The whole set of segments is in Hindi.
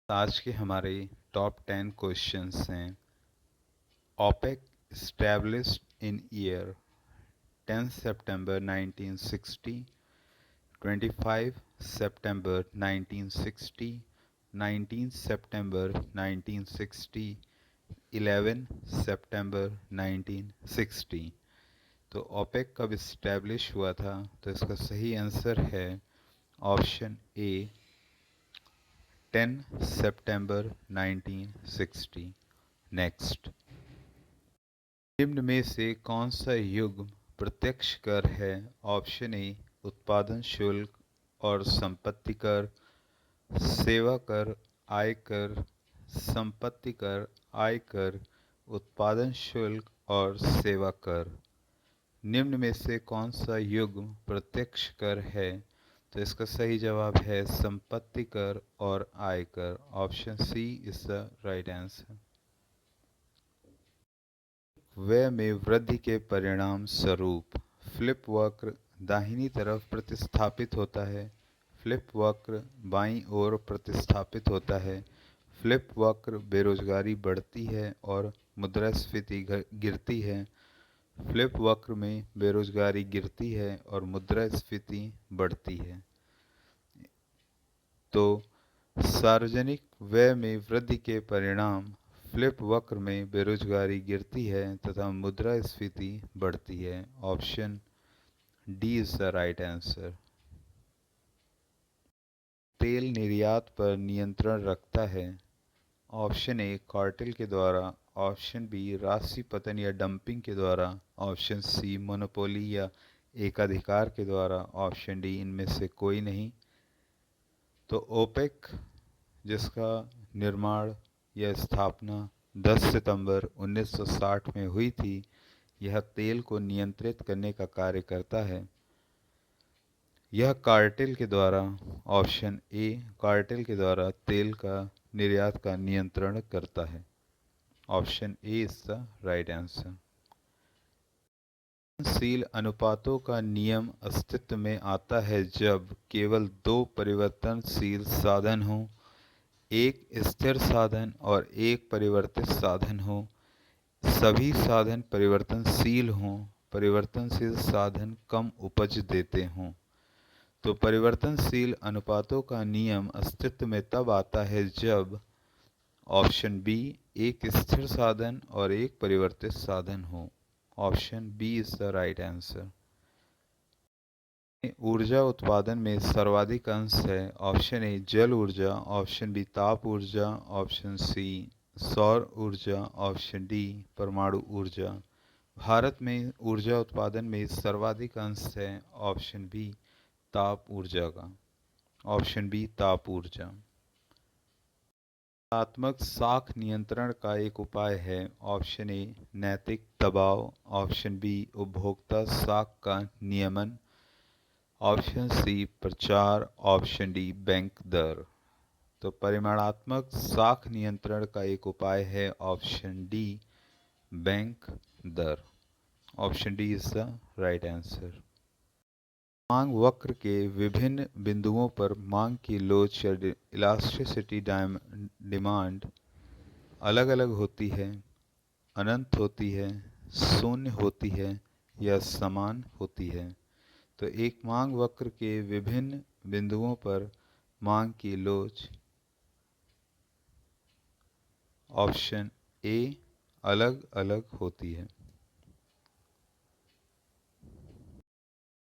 आज के हमारे टॉप 10 क्वेश्चंस हैं। OPEC established in year 10 September 1960, 25 September 1960, 19 September 1960, 11 September 1960। तो ओपेक कब इस्टेब्लिश हुआ था? तो इसका सही आंसर है ऑप्शन ए 10 सितंबर 1960। नेक्स्ट, निम्न में से कौन सा युग्म प्रत्यक्ष कर है? ऑप्शन ए उत्पादन शुल्क और संपत्ति कर, सेवा कर, आयकर, संपत्ति कर, आयकर, उत्पादन शुल्क और सेवा कर। निम्न में से कौन सा युग्म प्रत्यक्ष कर है? तो इसका सही जवाब है संपत्ति कर और आयकर। Option C is the right answer. व्यय में वृद्धि के परिणाम स्वरूप फ्लिप वक्र दाहिनी तरफ प्रतिस्थापित होता है, फ्लिप वक्र बाईं ओर प्रतिस्थापित होता है, फ्लिप वक्र बेरोजगारी बढ़ती है और मुद्रास्फीति गिरती है, फ्लिप वक्र में बेरोजगारी गिरती है और मुद्रास्फीति बढ़ती है। तो सार्वजनिक व्यय में वृद्धि के परिणाम फ्लिप वक्र में बेरोजगारी गिरती है तथा मुद्रास्फीति बढ़ती है। Option D is the right answer. तेल निर्यात पर नियंत्रण रखता है? ऑप्शन ए कार्टेल के द्वारा, ऑप्शन बी राशि पतन या डंपिंग के द्वारा, ऑप्शन सी मोनोपोली या एकाधिकार के द्वारा, ऑप्शन डी इनमें से कोई नहीं। तो ओपेक जिसका निर्माण या स्थापना 10 सितंबर 1960 में हुई थी, यह तेल को नियंत्रित करने का कार्य करता है। यह कार्टेल के द्वारा, ऑप्शन ए कार्टेल के द्वारा तेल का निर्यात का नियंत्रण करता है। Option A is the right answer. परिवर्तनशील अनुपातों का नियम अस्तित्व में आता है जब केवल दो परिवर्तनशील साधन हों, एक स्थिर साधन और एक परिवर्तित साधन हो, सभी साधन परिवर्तनशील हों, परिवर्तनशील साधन कम उपज देते हों। तो परिवर्तनशील अनुपातों का नियम अस्तित्व में तब आता है जब ऑप्शन बी एक स्थिर साधन और एक परिवर्तित साधन हो। Option B is the right answer. ऊर्जा उत्पादन में सर्वाधिक अंश है? ऑप्शन ए जल ऊर्जा, ऑप्शन बी ताप ऊर्जा, ऑप्शन सी सौर ऊर्जा, ऑप्शन डी परमाणु ऊर्जा। भारत में ऊर्जा उत्पादन में सर्वाधिक अंश है? ऑप्शन बी ताप ऊर्जा का। ऑप्शन बी ताप ऊर्जा। नकारात्मक साख नियंत्रण का एक उपाय है? ऑप्शन ए नैतिक दबाव, ऑप्शन बी उपभोक्ता साख का नियमन, ऑप्शन सी प्रचार, ऑप्शन डी बैंक दर। तो परिमाणात्मक साख नियंत्रण का एक उपाय है ऑप्शन डी बैंक दर। Option D is the right answer. मांग वक्र के विभिन्न बिंदुओं पर मांग की लोच या इलास्टिसिटी डिमांड अलग अलग होती है, अनंत होती है, शून्य होती है या समान होती है। तो एक मांग वक्र के विभिन्न बिंदुओं पर मांग की लोच, ऑप्शन ए अलग अलग होती है।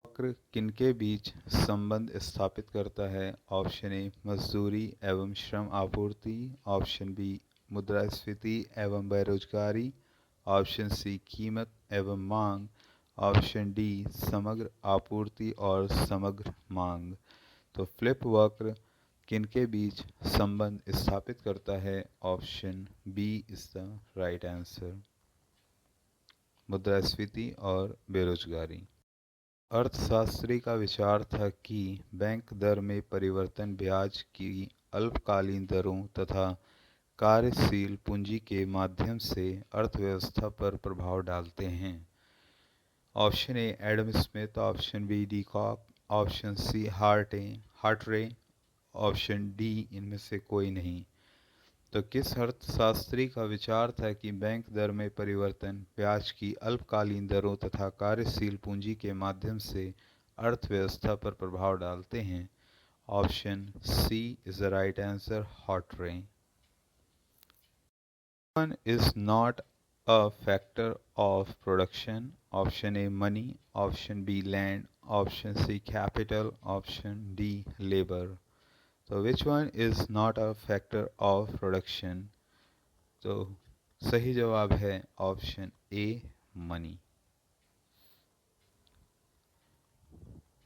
वक्र किनके बीच संबंध स्थापित करता है? ऑप्शन ए मजदूरी एवं श्रम आपूर्ति, ऑप्शन बी मुद्रास्फीति एवं बेरोजगारी, ऑप्शन सी कीमत एवं मांग, ऑप्शन डी समग्र आपूर्ति और समग्र मांग। तो फ्लिप वक्र किनके बीच संबंध स्थापित करता है? Option B is the right answer, मुद्रास्फीति और बेरोजगारी। अर्थशास्त्री का विचार था कि बैंक दर में परिवर्तन ब्याज की अल्पकालीन दरों तथा कार्यशील पूंजी के माध्यम से अर्थव्यवस्था पर प्रभाव डालते हैं। Option A Adam Smith, option B De Cock, option C Hawtrey, option D इनमें से कोई नहीं। तो किस अर्थशास्त्री का विचार था कि बैंक दर में परिवर्तन ब्याज की अल्पकालीन दरों तथा कार्यशील पूंजी के माध्यम से अर्थव्यवस्था पर प्रभाव डालते हैं? Option C is the right answer, Hawtrey. One is not a factor of production. Option A money, option B land, option C capital, option D labor. So which one is not a factor of production? तो सही जवाब है ऑप्शन ए, मनी।